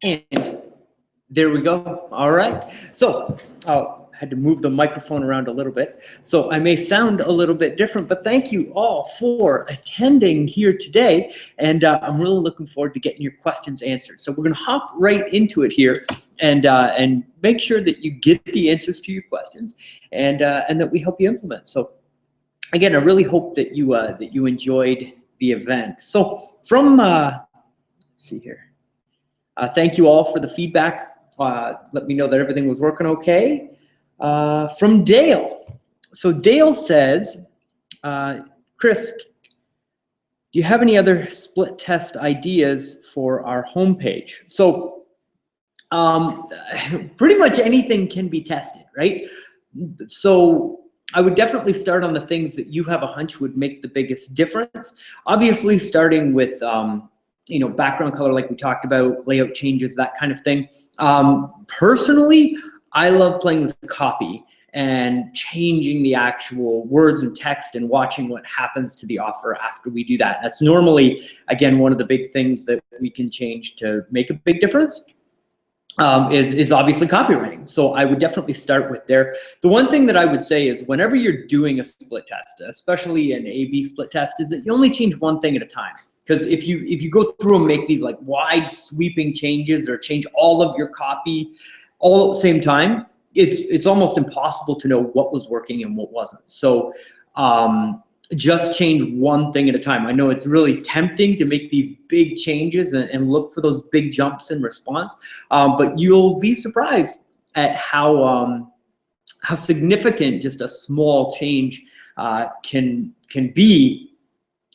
And there we go. All right. So had to move the microphone around a little bit. So I may sound a little bit different, but thank you all for attending here today. And I'm really looking forward to getting your questions answered. So we're going to hop right into it here and make sure that you get the answers to your questions and that we help you implement. So again, I really hope that you enjoyed the event. So from, let's see here. Thank you all for the feedback. Let me know that everything was working okay. From Dale. So Dale says, Chris, do you have any other split test ideas for our homepage? So pretty much anything can be tested, right? So I would definitely start on the things that you have a hunch would make the biggest difference. Obviously, starting with background color, like we talked about, layout changes, that kind of thing. Personally, I love playing with copy and changing the actual words and text and watching what happens to the offer after we do that. That's normally, again, one of the big things that we can change to make a big difference. Is obviously copywriting. So I would definitely start with there. The one thing that I would say is whenever you're doing a split test, especially an A/B split test, is that you only change one thing at a time. Because if you go through and make these like wide sweeping changes or change all of your copy all at the same time, it's almost impossible to know what was working and what wasn't. So just change one thing at a time. I know it's really tempting to make these big changes and look for those big jumps in response, but you'll be surprised at how significant just a small change can be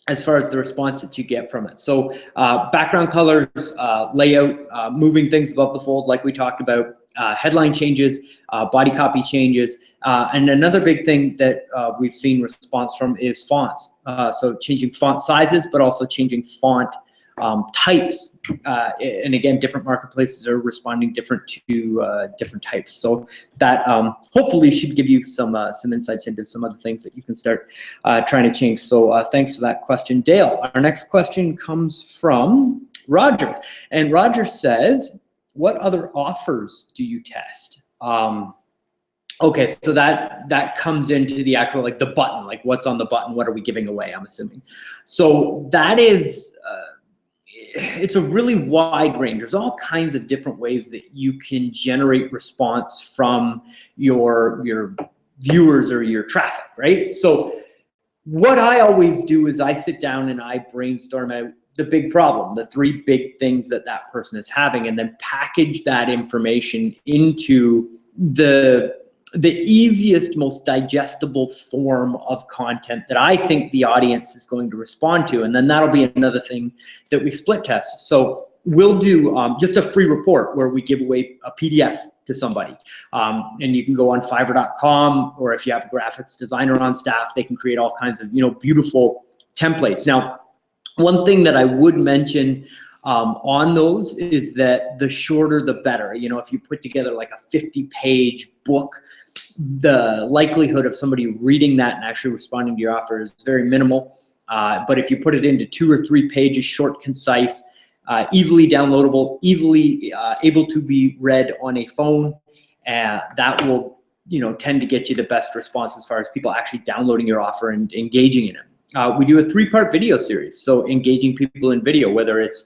as far as the response that you get from it. So background colors, layout, moving things above the fold like we talked about, headline changes, body copy changes, and another big thing that we've seen response from is fonts. So changing font sizes, but also changing font types. And again, different marketplaces are responding different to different types. So that hopefully should give you some insights into some of the things that you can start trying to change. So thanks for that question, Dale. Our next question comes from Roger. And Roger says, what other offers do you test? Okay, so that comes into the actual, like the button, like what's on the button, what are we giving away, I'm assuming. So that is, it's a really wide range. There's all kinds of different ways that you can generate response from your viewers or your traffic, right? So what I always do is I sit down and I brainstorm out the big problem, the three big things that that person is having, and then package that information into the easiest, most digestible form of content that I think the audience is going to respond to. And then that'll be another thing that we split test. So we'll do just a free report where we give away a PDF to somebody. And you can go on Fiverr.com, or if you have a graphics designer on staff, they can create all kinds of beautiful templates. Now, one thing that I would mention on those is that the shorter the better. If you put together like a 50-page book, the likelihood of somebody reading that and actually responding to your offer is very minimal. But if you put it into 2 or 3 pages, short, concise, easily downloadable, easily able to be read on a phone, that will tend to get you the best response as far as people actually downloading your offer and engaging in it. We do a 3-part video series, so engaging people in video, whether it's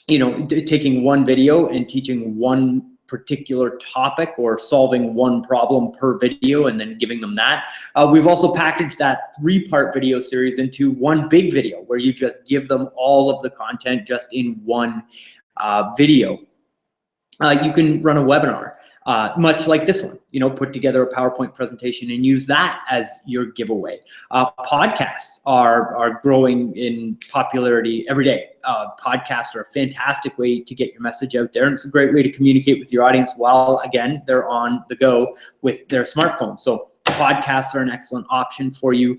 taking one video and teaching one particular topic or solving one problem per video and then giving them that. We've also packaged that 3-part video series into one big video where you just give them all of the content just in one video. You can run a webinar. Much like this one, put together a PowerPoint presentation and use that as your giveaway. Podcasts are growing in popularity every day. Podcasts are a fantastic way to get your message out there, and it's a great way to communicate with your audience while, again, they're on the go with their smartphone. So podcasts are an excellent option for you.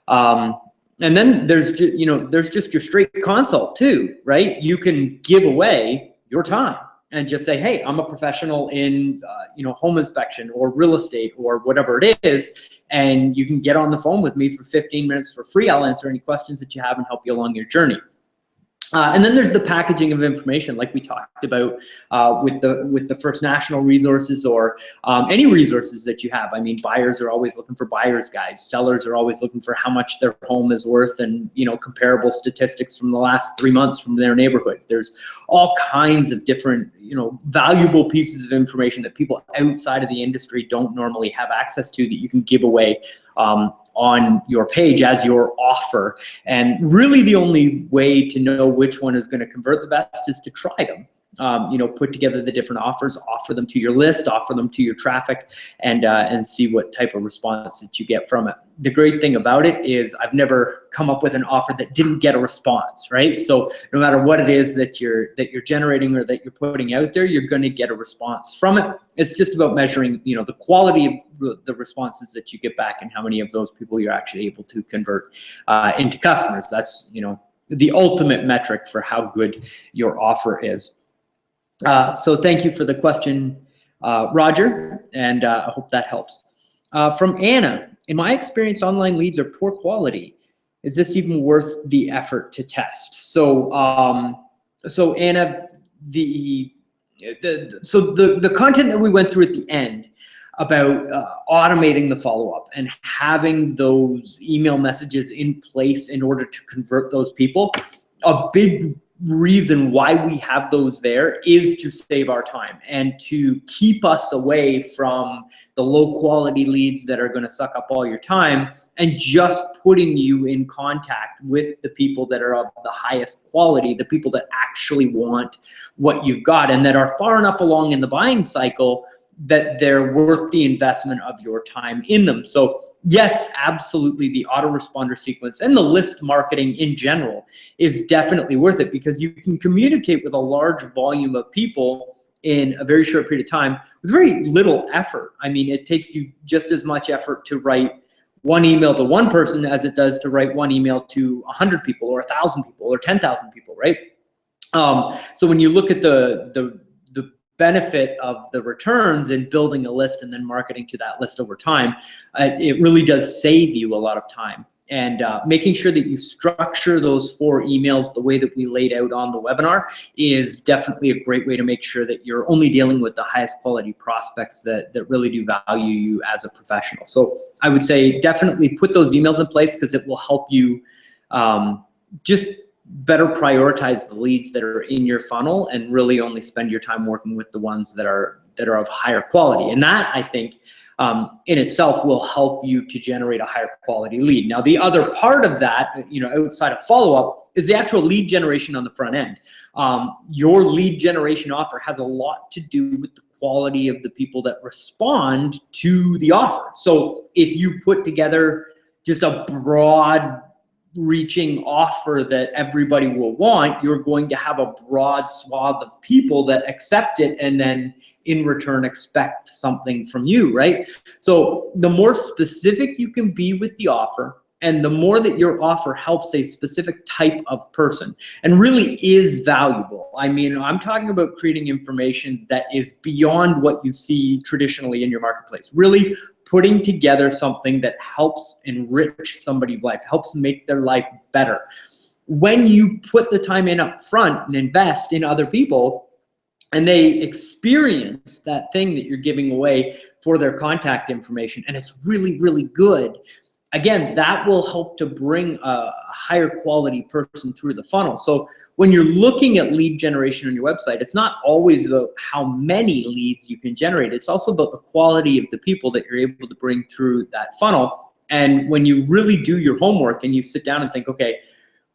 And then there's just your straight consult too, right? You can give away your time and just say, hey, I'm a professional in home inspection or real estate or whatever it is, and you can get on the phone with me for 15 minutes for free. I'll answer any questions that you have and help you along your journey. And then there's the packaging of information, like we talked about with the First National resources, or any resources that you have. I mean, buyers are always looking for buyer's guides. Sellers are always looking for how much their home is worth, and comparable statistics from the last 3 months from their neighborhood. There's all kinds of different valuable pieces of information that people outside of the industry don't normally have access to, that you can give away on your page as your offer. And really the only way to know which one is going to convert the best is to try them. Put together the different offers, offer them to your list, offer them to your traffic, and see what type of response that you get from it. The great thing about it is I've never come up with an offer that didn't get a response, right? So no matter what it is that you're generating or that you're putting out there, you're going to get a response from it. It's just about measuring, the quality of the responses that you get back, and how many of those people you're actually able to convert into customers. That's, the ultimate metric for how good your offer is. So thank you for the question, Roger, and I hope that helps. From Anna, in my experience, online leads are poor quality. Is this even worth the effort to test? So, so Anna, the content that we went through at the end about automating the follow-up and having those email messages in place in order to convert those people, a big reason why we have those there is to save our time and to keep us away from the low quality leads that are going to suck up all your time, and just putting you in contact with the people that are of the highest quality, the people that actually want what you've got and that are far enough along in the buying cycle that they're worth the investment of your time in them. So yes, absolutely, the autoresponder sequence and the list marketing in general is definitely worth it, because you can communicate with a large volume of people in a very short period of time with very little effort. I mean, it takes you just as much effort to write one email to one person as it does to write one email to 100 people or 1,000 people or 10,000 people, right? So when you look at the benefit of the returns in building a list and then marketing to that list over time, it really does save you a lot of time. And making sure that you structure those 4 emails the way that we laid out on the webinar is definitely a great way to make sure that you're only dealing with the highest quality prospects that really do value you as a professional. So I would say definitely put those emails in place, because it will help you just better prioritize the leads that are in your funnel, and really only spend your time working with the ones that are of higher quality. And that, I think, in itself will help you to generate a higher quality lead. Now, the other part of that, outside of follow-up, is the actual lead generation on the front end. Your lead generation offer has a lot to do with the quality of the people that respond to the offer. So if you put together just a broad reaching offer that everybody will want, you're going to have a broad swath of people that accept it and then in return expect something from you, right? So the more specific you can be with the offer, and the more that your offer helps a specific type of person and really is valuable. I mean, I'm talking about creating information that is beyond what you see traditionally in your marketplace. Really putting together something that helps enrich somebody's life, helps make their life better. When you put the time in up front and invest in other people, and they experience that thing that you're giving away for their contact information, and it's really, really good, again, that will help to bring a higher quality person through the funnel. So when you're looking at lead generation on your website, it's not always about how many leads you can generate. It's also about the quality of the people that you're able to bring through that funnel. And when you really do your homework and you sit down and think, okay,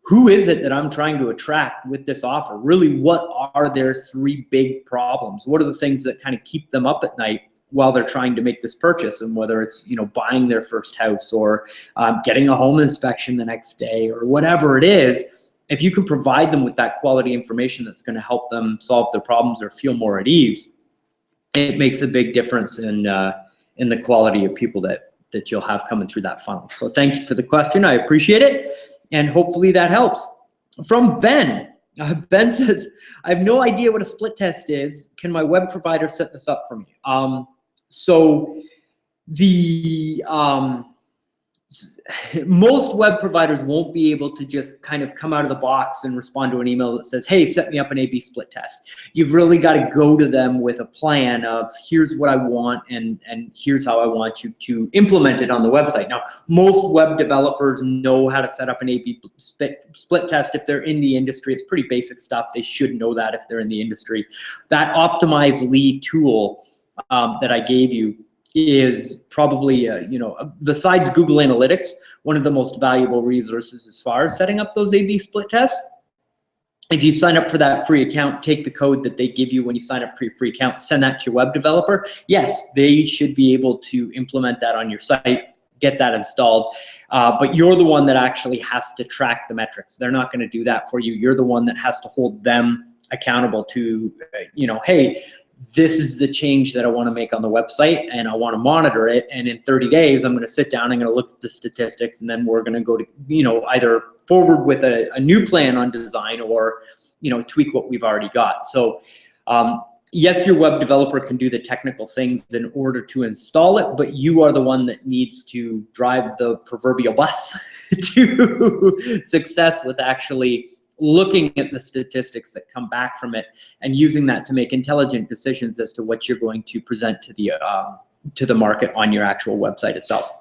who is it that I'm trying to attract with this offer? Really, what are their 3 big problems? What are the things that kind of keep them up at night while they're trying to make this purchase? And whether it's buying their first house, or getting a home inspection the next day, or whatever it is, if you can provide them with that quality information that's going to help them solve their problems or feel more at ease, it makes a big difference in the quality of people that you'll have coming through that funnel. So thank you for the question. I appreciate it, and hopefully that helps. From Ben. Ben says, I have no idea what a split test is. Can my web provider set this up for me? So most web providers won't be able to just kind of come out of the box and respond to an email that says, hey, set me up an A/B split test. You've really got to go to them with a plan of here's what I want and here's how I want you to implement it on the website. Now, most web developers know how to set up an A/B split test if they're in the industry. It's pretty basic stuff. They should know that if they're in the industry. That optimized lead tool that I gave you is probably, besides Google Analytics, one of the most valuable resources as far as setting up those A/B split tests. If you sign up for that free account, take the code that they give you when you sign up for your free account, send that to your web developer. Yes, they should be able to implement that on your site, get that installed, but you're the one that actually has to track the metrics. They're not going to do that for you. You're the one that has to hold them accountable to, hey, this is the change that I want to make on the website and I want to monitor it. And in 30 days, I'm going to sit down, I'm going to look at the statistics, and then we're going to go to, either forward with a new plan on design or, tweak what we've already got. So yes, your web developer can do the technical things in order to install it, but you are the one that needs to drive the proverbial bus to success with actually looking at the statistics that come back from it and using that to make intelligent decisions as to what you're going to present to the market on your actual website itself.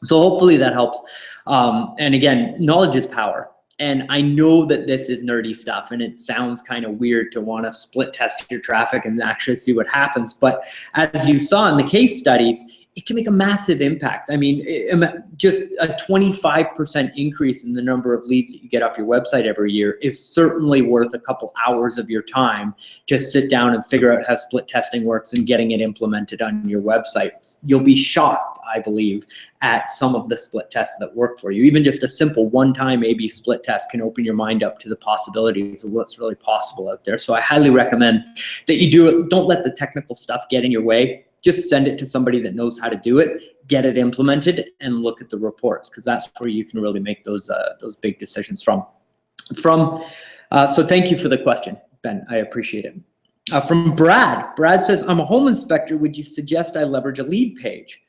So hopefully that helps. And again, knowledge is power. And I know that this is nerdy stuff and it sounds kind of weird to want to split test your traffic and actually see what happens. But as you saw in the case studies, it can make a massive impact. I mean, just a 25% increase in the number of leads that you get off your website every year is certainly worth a couple hours of your time to sit down and figure out how split testing works and getting it implemented on your website. You'll be shocked, I believe, at some of the split tests that work for you. Even just a simple one-time A/B split test can open your mind up to the possibilities of what's really possible out there. So I highly recommend that you do it. Don't let the technical stuff get in your way. Just send it to somebody that knows how to do it, get it implemented, and look at the reports, because that's where you can really make those big decisions from. So thank you for the question, Ben. I appreciate it. From Brad says, I'm a home inspector. Would you suggest I leverage a lead page?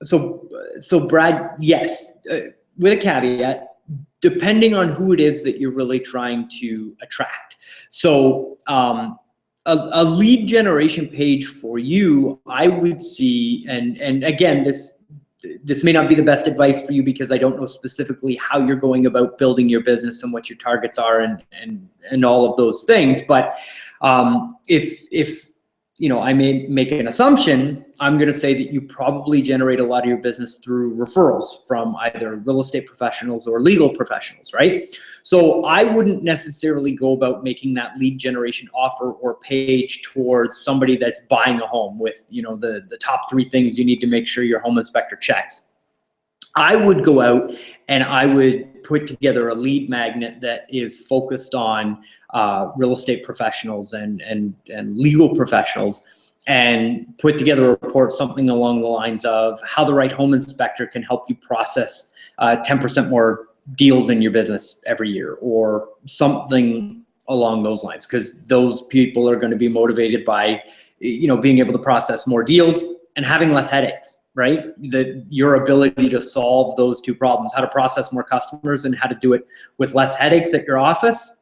So Brad, yes, with a caveat, depending on who it is that you're really trying to attract. So a lead generation page for you, I would see, and again, this may not be the best advice for you because I don't know specifically how you're going about building your business and what your targets are and all of those things. But if I may make an assumption, I'm going to say that you probably generate a lot of your business through referrals from either real estate professionals or legal professionals, right? So I wouldn't necessarily go about making that lead generation offer or page towards somebody that's buying a home with, the top 3 things you need to make sure your home inspector checks. I would go out and I would put together a lead magnet that is focused on real estate professionals and legal professionals, and put together a report, something along the lines of how the right home inspector can help you process 10% more deals in your business every year, or something along those lines, because those people are going to be motivated by being able to process more deals and having less headaches. Right? Your ability to solve those 2 problems, how to process more customers and how to do it with less headaches at your office,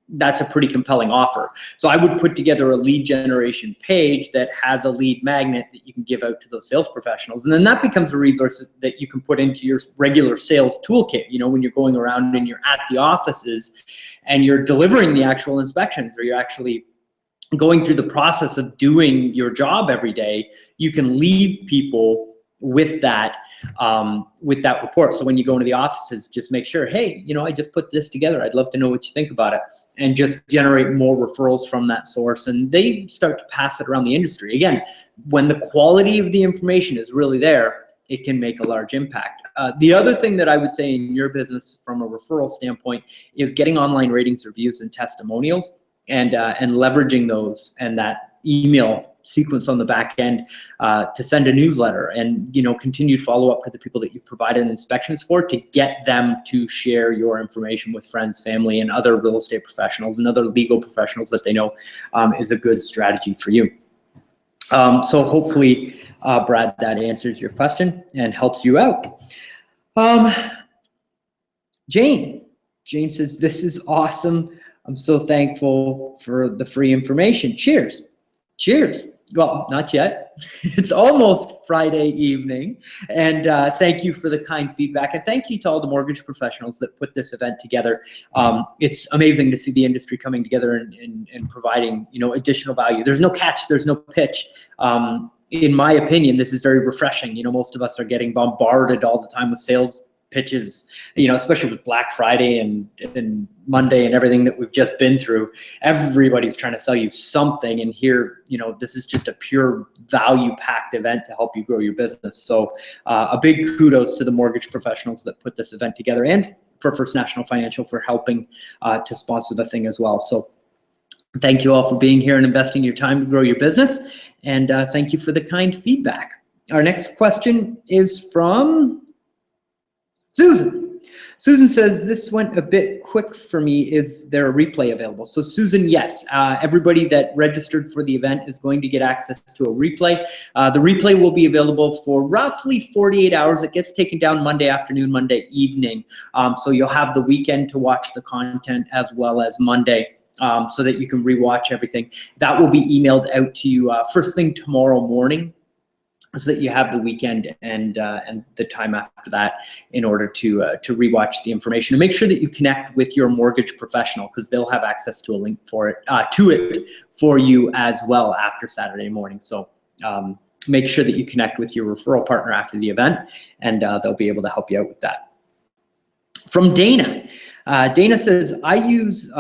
that's a pretty compelling offer. So I would put together a lead generation page that has a lead magnet that you can give out to those sales professionals. And then that becomes a resource that you can put into your regular sales toolkit, when you're going around and you're at the offices and you're delivering the actual inspections, or you're actually going through the process of doing your job every day. You can leave people with that report. So when you go into the offices, just make sure, hey, I just put this together. I'd love to know what you think about it, and just generate more referrals from that source. And they start to pass it around the industry. Again, when the quality of the information is really there, it can make a large impact. The other thing that I would say in your business from a referral standpoint is getting online ratings, reviews, and testimonials, and leveraging those and that email sequence on the back end to send a newsletter and continued follow-up to the people that you provided inspections for, to get them to share your information with friends, family, and other real estate professionals and other legal professionals that they know is a good strategy for you. So hopefully Brad, that answers your question and helps you out. Jane says, this is awesome. I'm so thankful for the free information. Cheers. Cheers. Well, not yet. It's almost Friday evening. And thank you for the kind feedback. And thank you to all the mortgage professionals that put this event together. It's amazing to see the industry coming together and providing, additional value. There's no catch, there's no pitch. In my opinion, this is very refreshing. Most of us are getting bombarded all the time with sales pitches, especially with Black Friday and Monday and everything that we've just been through. Everybody's trying to sell you something, and here, this is just a pure value-packed event to help you grow your business. So a big kudos to the mortgage professionals that put this event together, and for First National Financial for helping to sponsor the thing as well. So thank you all for being here and investing your time to grow your business, and thank you for the kind feedback. Our next question is from Susan. Susan says, this went a bit quick for me. Is there a replay available? So Susan, yes, everybody that registered for the event is going to get access to a replay. The replay will be available for roughly 48 hours. It gets taken down Monday afternoon, Monday evening. So you'll have the weekend to watch the content as well as Monday. So that you can rewatch everything. That will be emailed out to you first thing tomorrow morning, so that you have the weekend and the time after that in order to rewatch the information. And make sure that you connect with your mortgage professional, because they'll have access to a link for it for you as well after Saturday morning. So make sure that you connect with your referral partner after the event, and they'll be able to help you out with that. From Dana, Dana says, I use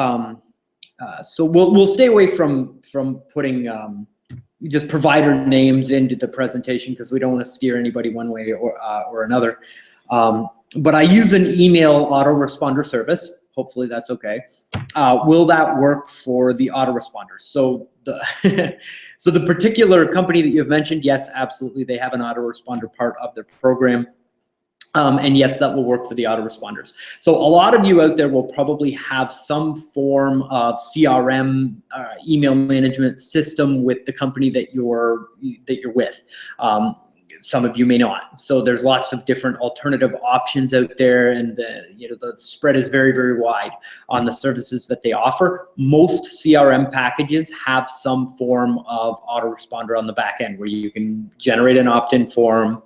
so we'll stay away from putting just provider names into the presentation, because we don't want to steer anybody one way or another. But I use an email autoresponder service. Hopefully that's okay. Will that work for the autoresponders? So the particular company that you've mentioned, yes, absolutely. They have an autoresponder part of their program. And yes, that will work for the autoresponders. So a lot of you out there will probably have some form of CRM, email management system with the company that you're with. Some of you may not. So there's lots of different alternative options out there, and the spread is very, very wide on the services that they offer. Most CRM packages have some form of autoresponder on the back end, where you can generate an opt-in form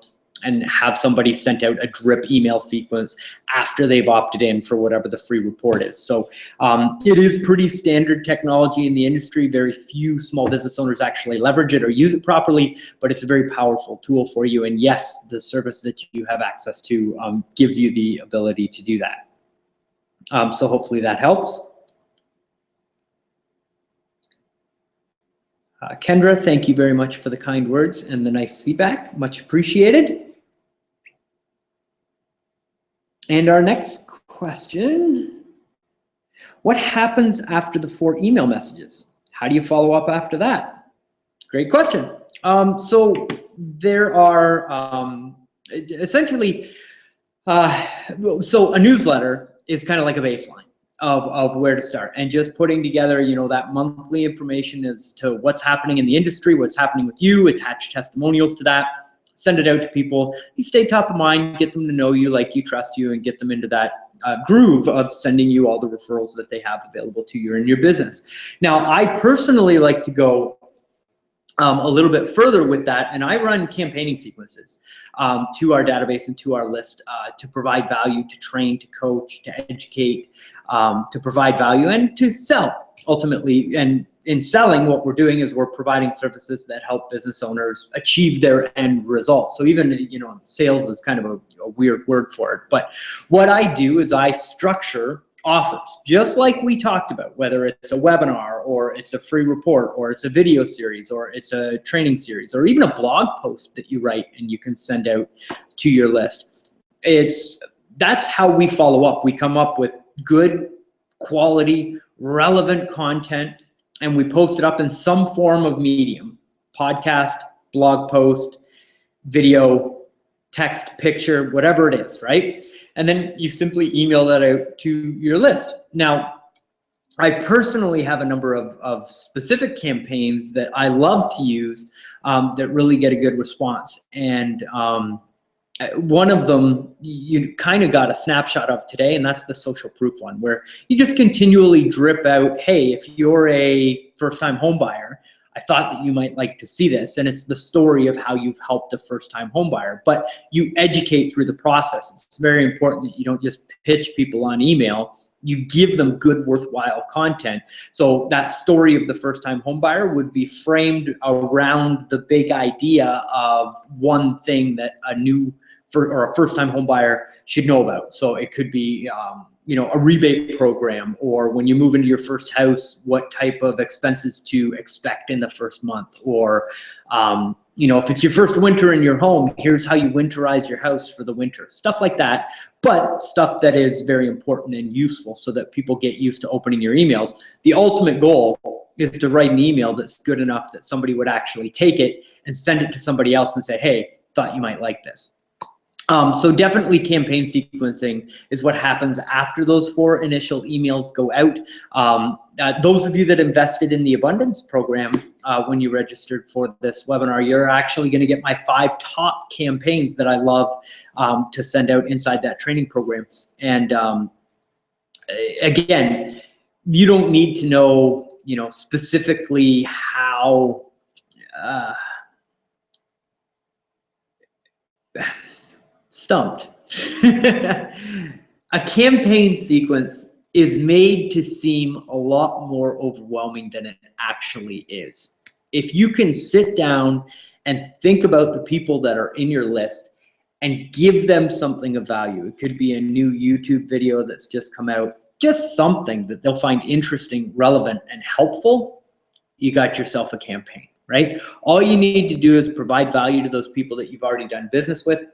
and have somebody sent out a drip email sequence after they've opted in for whatever the free report is. So it is pretty standard technology in the industry. Very few small business owners actually leverage it or use it properly, but it's a very powerful tool for you. And yes, the service that you have access to gives you the ability to do that. So hopefully that helps. Kendra, thank you very much for the kind words and the nice feedback. Much appreciated. And our next question, what happens after the 4 email messages? How do you follow up after that? Great question. So there are essentially, so a newsletter is kind of like a baseline of where to start, and just putting together, that monthly information as to what's happening in the industry, what's happening with you, attach testimonials to that, send it out to people. You stay top of mind, get them to know you, like you, trust you, and get them into that groove of sending you all the referrals that they have available to you in your business. Now, I personally like to go a little bit further with that, and I run campaigning sequences to our database and to our list to provide value, to train, to coach, to educate, to provide value, and to sell ultimately. And in selling, what we're doing is we're providing services that help business owners achieve their end result. So even, sales is kind of a weird word for it. But what I do is I structure offers, just like we talked about, whether it's a webinar or it's a free report or it's a video series or it's a training series or even a blog post that you write and you can send out to your list. That's how we follow up. We come up with good quality, relevant content, and we post it up in some form of medium: podcast, blog post, video, text, picture, whatever it is, right? And then you simply email that out to your list. Now, I personally have a number of specific campaigns that I love to use that really get a good response. And one of them you kind of got a snapshot of today, and that's the social proof one, where you just continually drip out, hey, if you're a first-time home buyer, I thought that you might like to see this. And it's the story of how you've helped a first-time home buyer, but you educate through the process. It's very important that you don't just pitch people on email. You give them good, worthwhile content. So that story of the first-time home buyer would be framed around the big idea of one thing that a first-time home buyer should know about. So it could be, a rebate program, or when you move into your first house, what type of expenses to expect in the first month, or if it's your first winter in your home, here's how you winterize your house for the winter, stuff like that. But stuff that is very important and useful so that people get used to opening your emails. The ultimate goal is to write an email that's good enough that somebody would actually take it and send it to somebody else and say, hey, thought you might like this. So definitely campaign sequencing is what happens after those 4 initial emails go out. Those of you that invested in the Abundance program when you registered for this webinar, you're actually going to get my 5 top campaigns that I love to send out inside that training program. And again, you don't need to know, specifically how stumped. A campaign sequence is made to seem a lot more overwhelming than it actually is. If you can sit down and think about the people that are in your list and give them something of value, it could be a new YouTube video that's just come out, just something that they'll find interesting, relevant, and helpful, you got yourself a campaign, right? All you need to do is provide value to those people that you've already done business with,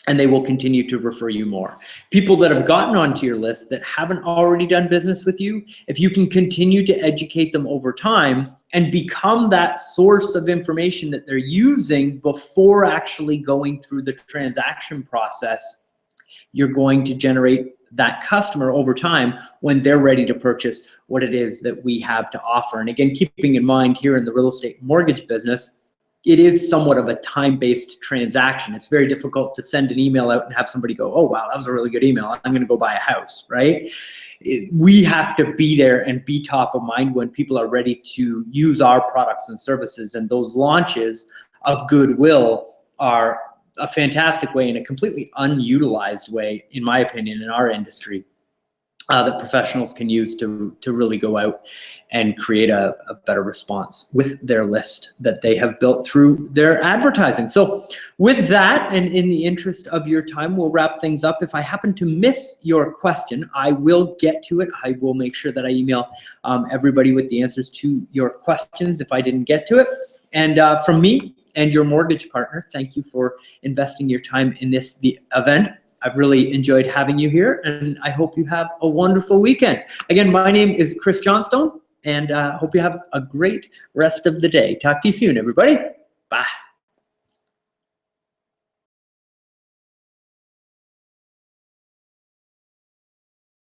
and they will continue to refer you more. People that have gotten onto your list that haven't already done business with you, if you can continue to educate them over time and become that source of information that they're using before actually going through the transaction process, you're going to generate that customer over time when they're ready to purchase what it is that we have to offer. And again, keeping in mind here in the real estate mortgage business, it is somewhat of a time-based transaction. It's very difficult to send an email out and have somebody go, oh, wow, that was a really good email. I'm going to go buy a house, right? We have to be there and be top of mind when people are ready to use our products and services. And those launches of goodwill are a fantastic way and a completely unutilized way, in my opinion, in our industry. That professionals can use to really go out and create a better response with their list that they have built through their advertising. So with that, and in the interest of your time, we'll wrap things up. If I happen to miss your question, I will get to it. I will make sure that I email everybody with the answers to your questions if I didn't get to it. And from me and your mortgage partner, thank you for investing your time in the event. I've really enjoyed having you here, and I hope you have a wonderful weekend. Again, my name is Chris Johnstone, and hope you have a great rest of the day. Talk to you soon, everybody. Bye.